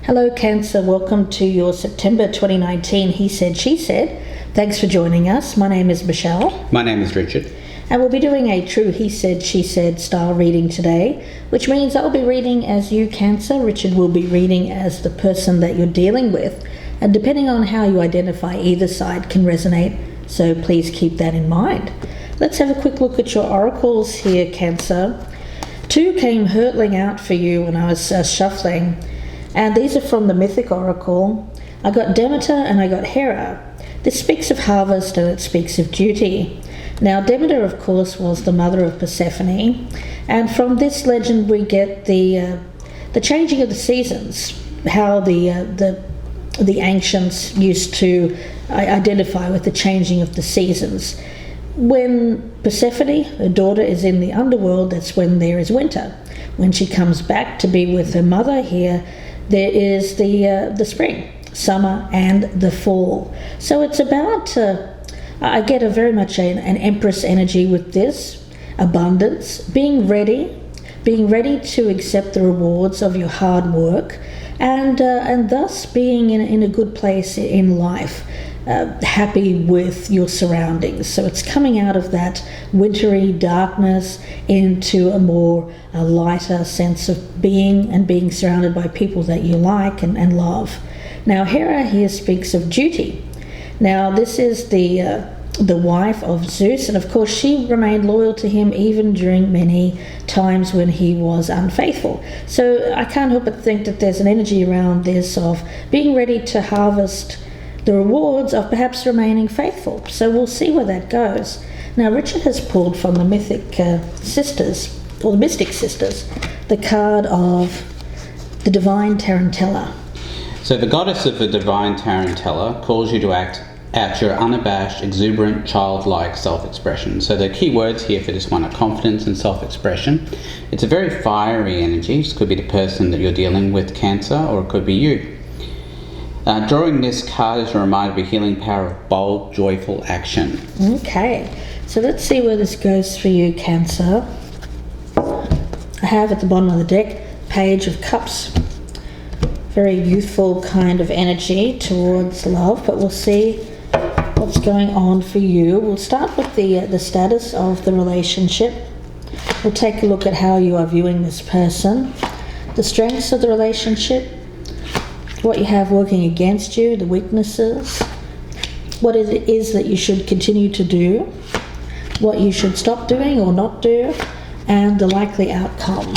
Hello Cancer, welcome to your September 2019 He Said, She Said. Thanks for joining us. My name is Michelle. My name is Richard. And we'll be doing a true He Said, She Said style reading today, which means I'll be reading as you, Cancer. Richard will be reading as the person that you're dealing with. And depending on how you identify, either side can resonate, so please keep that in mind. Let's have a quick look at your oracles here, Cancer. Two came hurtling out for you when I was shuffling. And these are from the Mythic Oracle. I got Demeter and I got Hera. This speaks of harvest and it speaks of duty. Now Demeter, of course, was the mother of Persephone. And from this legend we get the changing of the seasons, how the ancients used to identify with the changing of the seasons. When Persephone, her daughter, is in the underworld, that's when there is winter. When she comes back to be with her mother here, there is the spring, summer, and the fall. So it's about, I get a very much an empress energy with this, abundance, being ready to accept the rewards of your hard work, and thus being in a good place in life, happy with your surroundings. So it's coming out of that wintry darkness into a more lighter sense of being and being surrounded by people that you like and love. Now Hera here speaks of duty. Now this is the wife of Zeus, and of course she remained loyal to him even during many times when he was unfaithful. So I can't help but think that there's an energy around this of being ready to harvest the rewards of perhaps remaining faithful. So we'll see where that goes. Now Richard has pulled from the Mythic Sisters, or the Mystic Sisters, the card of the Divine Tarantella. So the goddess of the Divine Tarantella calls you to act out your unabashed, exuberant, childlike self-expression. So the key words here for this one are confidence and self-expression. It's a very fiery energy. This could be the person that you're dealing with, Cancer, or it could be you. Drawing this card is a reminder of the healing power of bold, joyful action. Okay, so let's see where this goes for you, Cancer. I have at the bottom of the deck, Page of Cups. Very youthful kind of energy towards love, but we'll see what's going on for you. We'll start with the status of the relationship. We'll take a look at how you are viewing this person, the strengths of the relationship, what you have working against you, the weaknesses, what it is that you should continue to do, what you should stop doing or not do, and the likely outcome.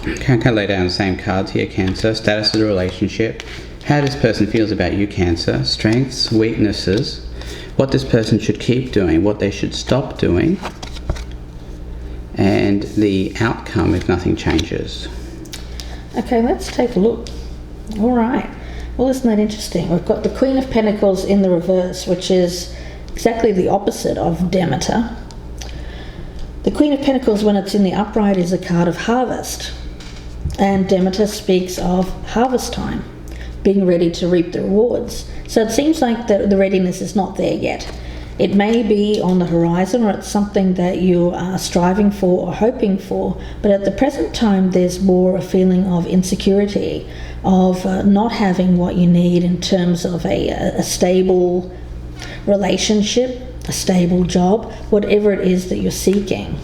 Okay, I can lay down the same cards here, Cancer. Status of the relationship, how this person feels about you, Cancer, strengths, weaknesses, what this person should keep doing, what they should stop doing, and the outcome if nothing changes. Okay, let's take a look. All right. Well, isn't that interesting? We've got the Queen of Pentacles in the reverse, which is exactly the opposite of Demeter. The Queen of Pentacles, when it's in the upright, is a card of harvest. And Demeter speaks of harvest time, being ready to reap the rewards. So it seems like the readiness is not there yet. It may be on the horizon, or it's something that you are striving for or hoping for, but at the present time there's more a feeling of insecurity, of not having what you need in terms of a stable relationship, a stable job, whatever it is that you're seeking.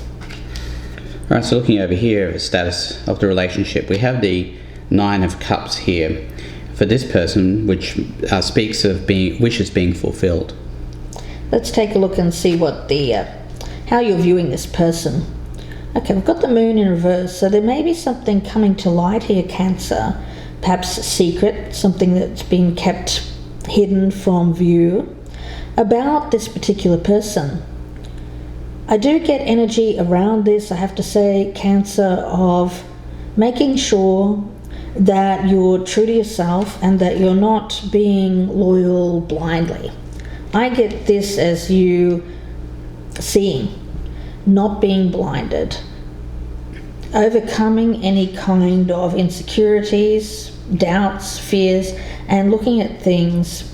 Alright, so looking over here at the status of the relationship, we have the Nine of Cups here for this person, which speaks of wishes being fulfilled. Let's take a look and see what how you're viewing this person. Okay, we've got the Moon in reverse, so there may be something coming to light here, Cancer, perhaps a secret, something that's been kept hidden from view about this particular person. I do get energy around this, I have to say, Cancer, of making sure that you're true to yourself and that you're not being loyal blindly. I get this as you seeing, not being blinded, overcoming any kind of insecurities, doubts, fears, and looking at things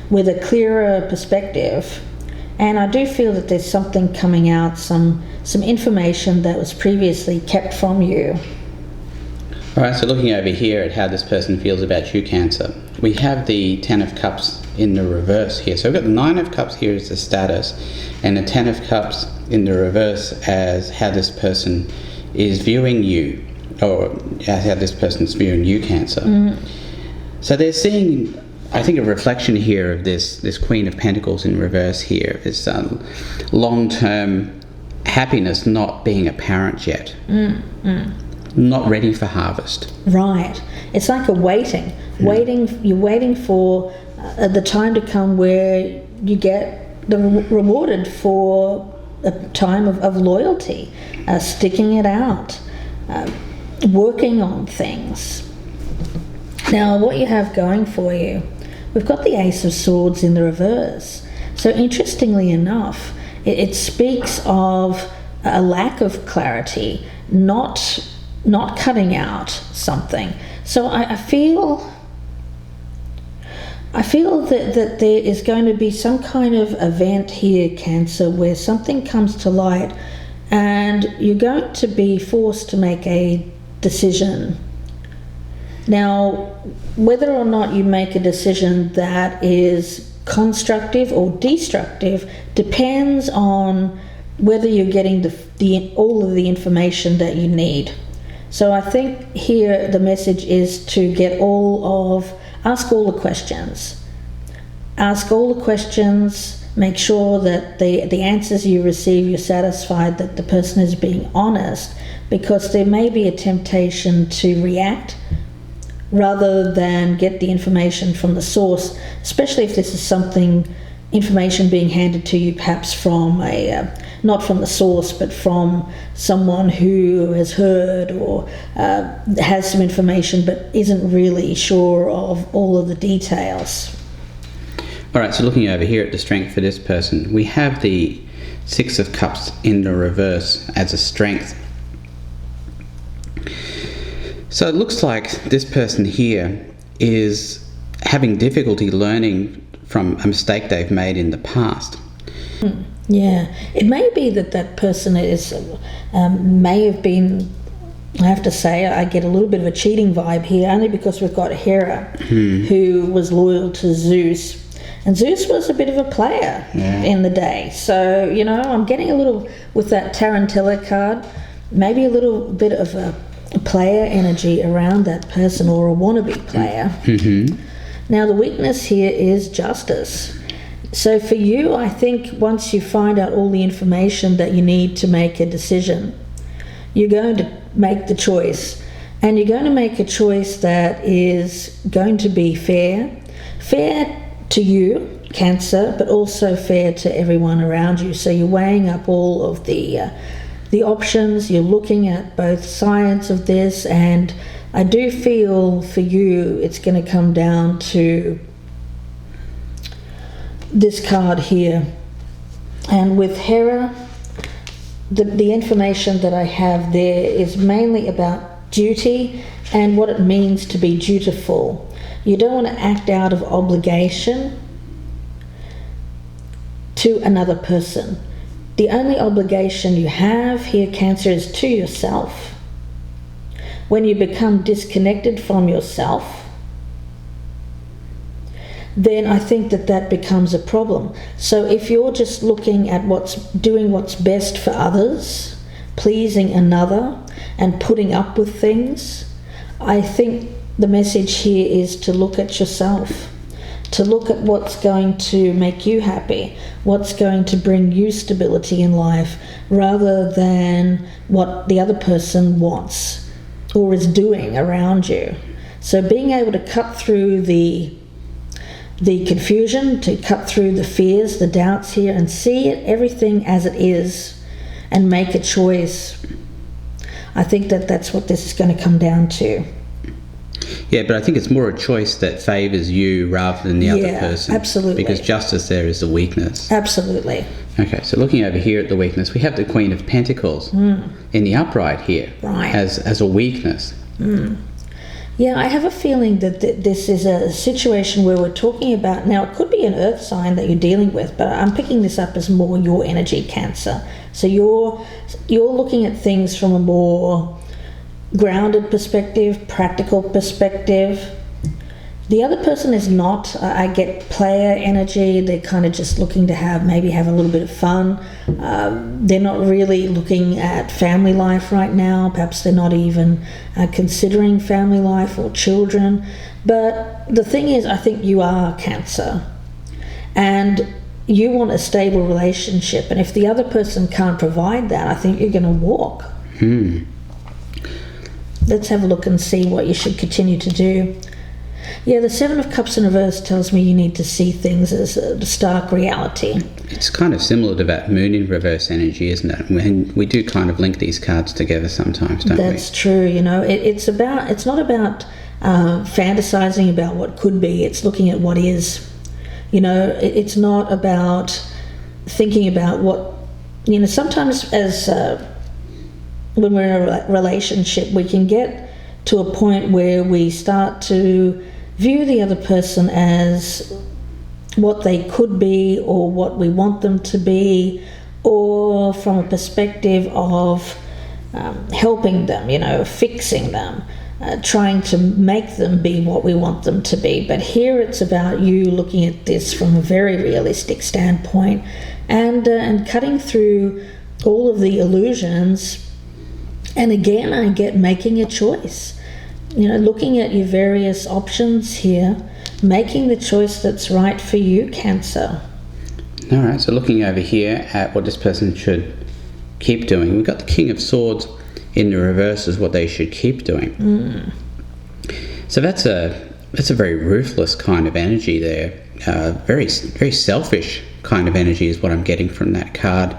with a clearer perspective. And I do feel that there's something coming out, some information that was previously kept from you. All right, so looking over here at how this person feels about you, Cancer, we have the Ten of Cups in the reverse here. So we've got the Nine of Cups here as the status, and the Ten of Cups in the reverse as how this person is viewing you, or as how this person's viewing you, Cancer. So they're seeing, I think, a reflection here of this Queen of Pentacles in reverse here, this long-term happiness not being apparent yet. Not ready for harvest. Right. It's like a waiting. You're waiting for the time to come where you get rewarded for a time of loyalty, sticking it out, working on things. Now, what you have going for you, we've got the Ace of Swords in the reverse. So interestingly enough, it speaks of a lack of clarity, not cutting out something. So I feel that there is going to be some kind of event here, Cancer, where something comes to light and you're going to be forced to make a decision. Now, whether or not you make a decision that is constructive or destructive depends on whether you're getting all of the information that you need. So I think here the message is to ask all the questions. Ask all the questions, make sure that the answers you receive, you're satisfied that the person is being honest, because there may be a temptation to react rather than get the information from the source, especially if this is information being handed to you perhaps from not from the source, but from someone who has heard or has some information but isn't really sure of all of the details. All right, so looking over here at the strength for this person, we have the Six of Cups in the reverse as a strength. So it looks like this person here is having difficulty learning from a mistake they've made in the past. Yeah, it may be that person is may have been, I have to say, I get a little bit of a cheating vibe here, only because we've got Hera, who was loyal to Zeus. And Zeus was a bit of a player in the day. So, I'm getting a little, with that Tarantella card, maybe a little bit of a player energy around that person, or a wannabe player. Now, the weakness here is justice. So for you, I think once you find out all the information that you need to make a decision, you're going to make the choice. And you're going to make a choice that is going to be fair to you, Cancer, but also fair to everyone around you. So you're weighing up all of the options, you're looking at both sides of this, and I do feel for you it's going to come down to this card here. And with Hera, the information that I have there is mainly about duty and what it means to be dutiful. You don't want to act out of obligation to another person. The only obligation you have here, Cancer, is to yourself. When you become disconnected from yourself, then I think that becomes a problem. So if you're just looking at doing what's best for others, pleasing another, and putting up with things, I think the message here is to look at yourself, to look at what's going to make you happy, what's going to bring you stability in life, rather than what the other person wants or is doing around you. So being able to cut through the confusion, to cut through the fears, the doubts here, and see everything as it is and make a choice. I think that's what this is going to come down to. Yeah, but I think it's more a choice that favours you rather than the other person. Absolutely. Because justice there is the weakness. Absolutely. Okay, so looking over here at the weakness, we have the Queen of Pentacles in the upright here as a weakness. Yeah, I have a feeling that this is a situation where we're talking about, now it could be an earth sign that you're dealing with, but I'm picking this up as more your energy, Cancer. So you're looking at things from a more grounded perspective, practical perspective. The other person is not. I get player energy. They're kind of just looking to maybe have a little bit of fun. They're not really looking at family life right now. Perhaps they're not even considering family life or children. But the thing is, I think you are Cancer. And you want a stable relationship. And if the other person can't provide that, I think you're going to walk. Let's have a look and see what you should continue to do. Yeah, the Seven of Cups in reverse tells me you need to see things as a stark reality. It's kind of similar to that moon in reverse energy, isn't it? We do kind of link these cards together sometimes, don't we? That's true. It's not about fantasizing about what could be. It's looking at what is. It's not about thinking about what, sometimes as when we're in a relationship, we can get to a point where we start to view the other person as what they could be or what we want them to be, or from a perspective of helping them, fixing them, trying to make them be what we want them to be. But here it's about you looking at this from a very realistic standpoint and cutting through all of the illusions. And again, I get making a choice. Looking at your various options here, making the choice that's right for you, Cancer. All right, so looking over here at what this person should keep doing, we've got the King of Swords in the reverse is what they should keep doing. So that's a very ruthless kind of energy there. Very, very selfish kind of energy is what I'm getting from that card.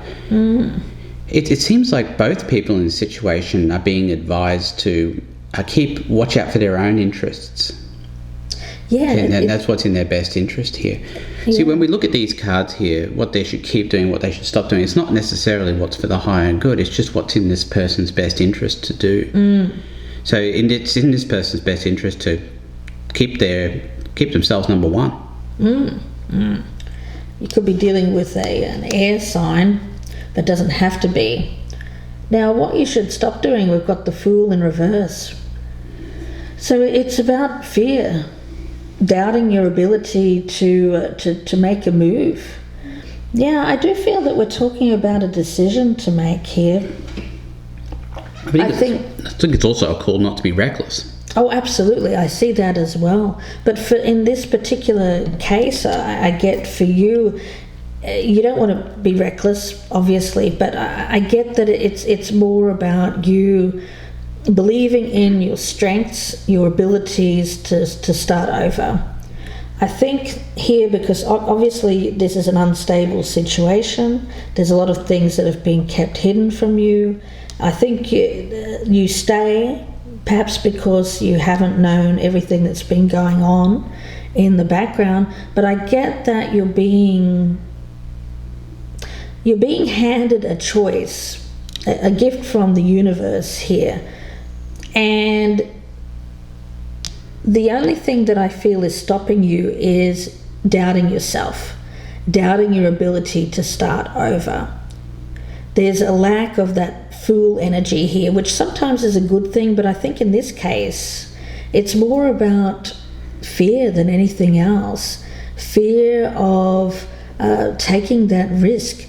It seems like both people in this situation are being advised to watch out for their own interests. Yeah. And that's what's in their best interest here. Yeah. See, when we look at these cards here, what they should keep doing, what they should stop doing, it's not necessarily what's for the higher and good, it's just what's in this person's best interest to do. So it's in this person's best interest to keep themselves number one. You could be dealing with an air sign, but doesn't have to be. Now, what you should stop doing, we've got the Fool in reverse. So it's about fear, doubting your ability to make a move. Yeah, I do feel that we're talking about a decision to make here. I think it's also a call not to be reckless. Oh, absolutely. I see that as well. But in this particular case, I get for you, you don't want to be reckless, obviously, but I get that it's more about you believing in your strengths, your abilities to start over. I think here, because obviously this is an unstable situation, there's a lot of things that have been kept hidden from you. I think you stay, perhaps because you haven't known everything that's been going on in the background, but I get that you're being handed a choice, a gift from the universe here. And the only thing that I feel is stopping you is doubting yourself, doubting your ability to start over. There's a lack of that Fool energy here, which sometimes is a good thing, but I think in this case, it's more about fear than anything else. Fear of taking that risk,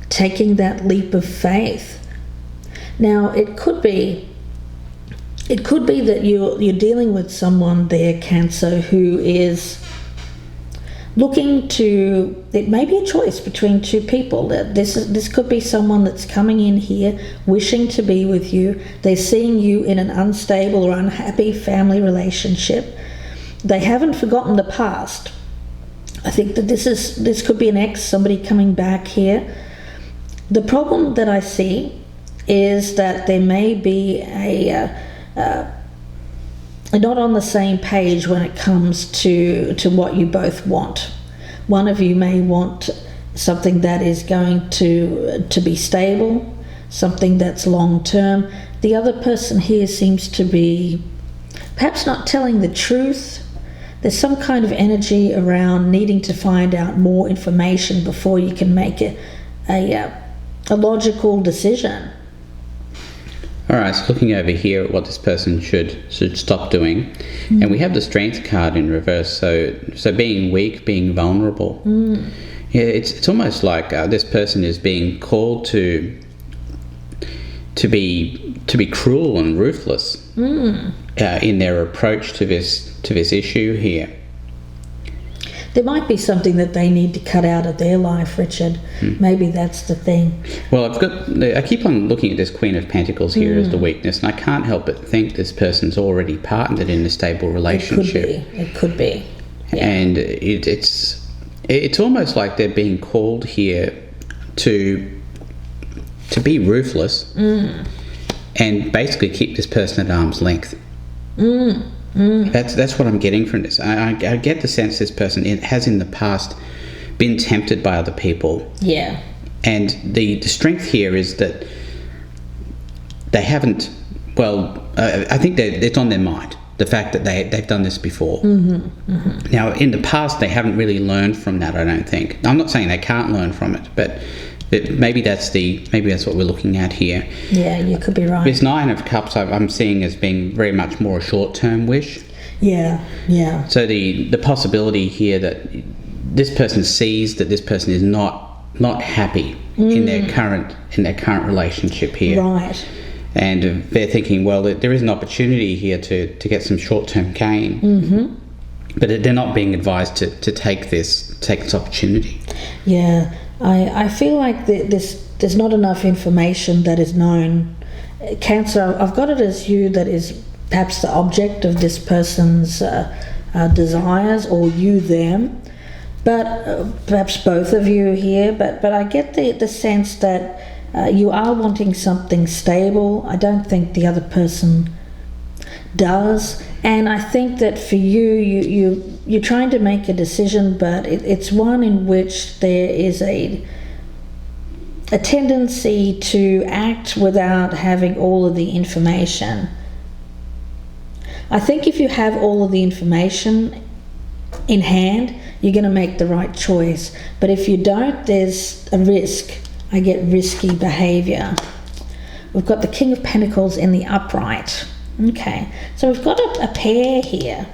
taking that leap of faith. Now, it could be that you're dealing with someone there, Cancer, who is looking to, it may be a choice between two people. This could be someone that's coming in here wishing to be with you. They're seeing you in an unstable or unhappy family relationship. They haven't forgotten the past. I think that this could be an ex, somebody coming back here. The problem that I see is that there may be not on the same page when it comes to what you both want. One of you may want something that is going to be stable, something that's long term. The other person here seems to be perhaps not telling the truth. There's some kind of energy around needing to find out more information before you can make a logical decision. All right, so looking over here at what this person should stop doing, and we have the Strength card in reverse. So being weak, being vulnerable. Yeah, it's almost like this person is being called to be cruel and ruthless in their approach to this issue here. There might be something that they need to cut out of their life, Richard. Maybe that's the thing. Well, I keep on looking at this Queen of Pentacles here as the weakness, and I can't help but think this person's already partnered in a stable relationship. It could be. Yeah. And it's almost like they're being called here to be ruthless and basically keep this person at arm's length. That's what I'm getting from this. I get the sense this person has in the past been tempted by other people. Yeah. And the strength here is that they haven't, I think it's on their mind, the fact that they've done this before. Now, in the past, they haven't really learned from that, I don't think. I'm not saying they can't learn from it, but maybe that's what we're looking at here. Yeah, you could be right. This Nine of Cups I'm seeing as being very much more a short-term wish. Yeah. So the possibility here that this person sees that this person is not happy in their current relationship here. Right. And they're thinking, well, there is an opportunity here to get some short-term gain. But they're not being advised to take this opportunity. Yeah. I feel like there's not enough information that is known. Cancer, I've got it as you that is perhaps the object of this person's desires, or you them, but perhaps both of you here. But I get the sense that you are wanting something stable. I don't think the other person does. And I think that for you're trying to make a decision, but it's one in which there is a tendency to act without having all of the information. I think if you have all of the information in hand, you're going to make the right choice. But if you don't, there's a risk. I get risky behavior. We've got the King of Pentacles in the upright. Okay, so we've got a pair here.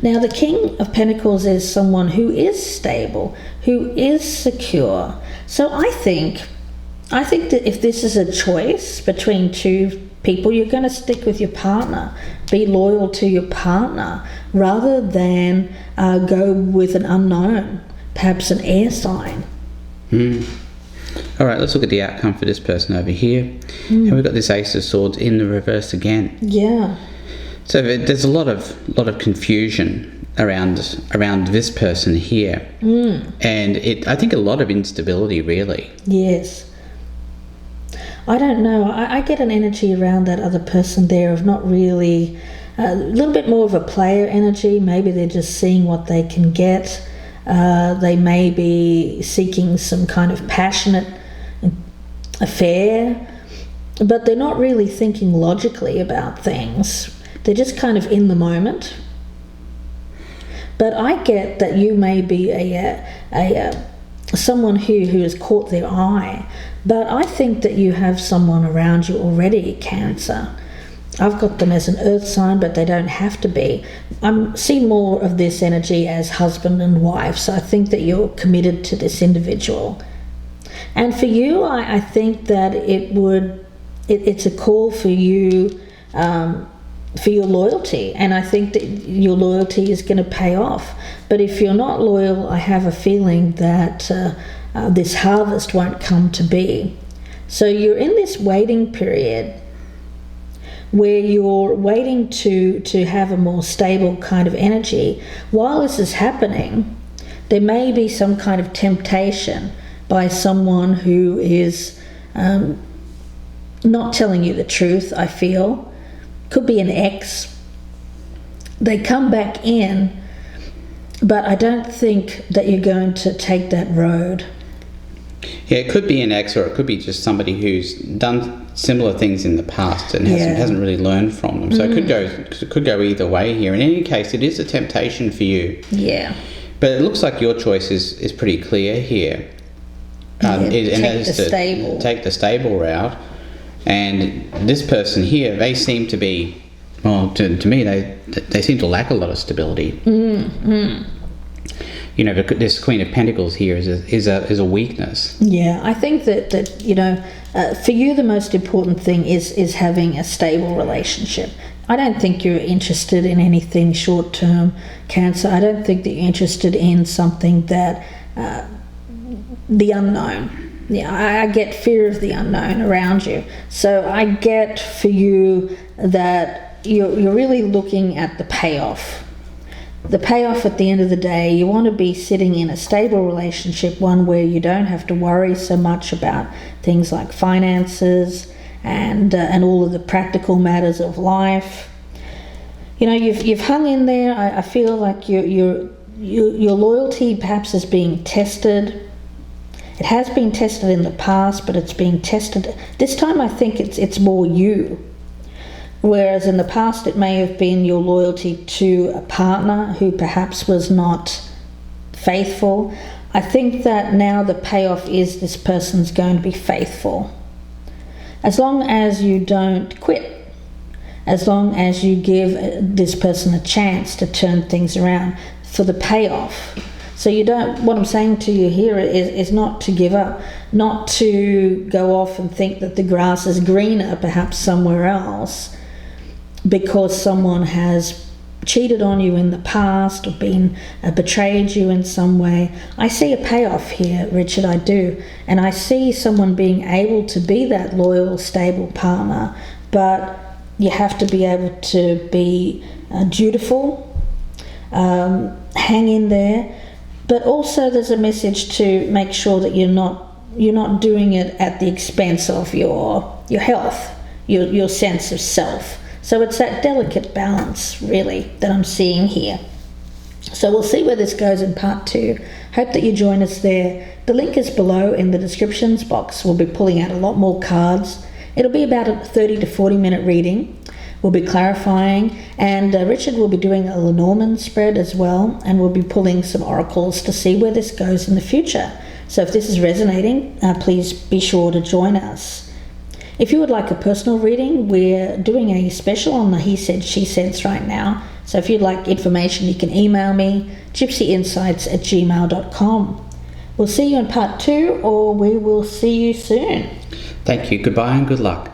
Now, the King of Pentacles is someone who is stable, who is secure. So I think that if this is a choice between two people, you're going to stick with your partner. Be loyal to your partner rather than go with an unknown, perhaps an air sign. All right, let's look at the outcome for this person over here. And we've got this Ace of Swords in the reverse again. Yeah. So there's a lot of confusion around this person here, and I think a lot of instability, really. Yes. I don't know. I get an energy around that other person there of not really, a little bit more of a player energy. Maybe they're just seeing what they can get. They may be seeking some kind of passionate affair, but they're not really thinking logically about things. They're just kind of in the moment. But I get that you may be someone who has caught their eye, but I think that you have someone around you already, Cancer. I've got them as an earth sign, but they don't have to be. I see more of this energy as husband and wife, so I think that you're committed to this individual. And for you, I think that it's a call for you, for your loyalty, and I think that your loyalty is going to pay off. But if you're not loyal, I have a feeling that this harvest won't come to be. So you're in this waiting period where you're waiting to have a more stable kind of energy. While this is happening, there may be some kind of temptation by someone who is not telling you the truth, I feel. Could be an ex. They come back in, but I don't think that you're going to take that road. Yeah, it could be an ex, or it could be just somebody who's done similar things in the past and hasn't really learned from them. So it could go either way here. In any case, it is a temptation for you. Yeah. But it looks like your choice is pretty clear here. Take the stable route. And this person here, they seem to be, well, to me, they seem to lack a lot of stability. You know, this Queen of Pentacles here is a weakness. Yeah, I think that you know, for you the most important thing is having a stable relationship. I don't think you're interested in anything short term, Cancer. I don't think that you're interested in something that the unknown. Yeah, I get fear of the unknown around you. So I get for you that you're really looking at the payoff. The payoff at the end of the day, you want to be sitting in a stable relationship, one where you don't have to worry so much about things like finances and all of the practical matters of life. You know, you've hung in there. I feel like your loyalty perhaps is being tested. It has been tested in the past, but it's being tested this time. I think it's more you. Whereas in the past it may have been your loyalty to a partner who perhaps was not faithful. I think that now the payoff is this person's going to be faithful. As long as you don't quit, as long as you give this person a chance to turn things around for the payoff. So you don't, what I'm saying to you here is not to give up, not to go off and think that the grass is greener perhaps somewhere else, because someone has cheated on you in the past or been betrayed you in some way. I see a payoff here, Richard, I do. And I see someone being able to be that loyal, stable partner, but you have to be able to be dutiful, hang in there. But also there's a message to make sure that you're not doing it at the expense of your health, your sense of self. So it's that delicate balance, really, that I'm seeing here. So we'll see where this goes in part 2. Hope that you join us there. The link is below in the descriptions box. We'll be pulling out a lot more cards. It'll be about a 30 to 40 minute reading. We'll be clarifying, and Richard will be doing a Lenormand spread as well, and we'll be pulling some oracles to see where this goes in the future. So if this is resonating, please be sure to join us. If you would like a personal reading, we're doing a special on the He Said, She Said right now. So if you'd like information, you can email me, gypsyinsights@gmail.com. We'll see you in part 2, or we will see you soon. Thank you. Goodbye and good luck.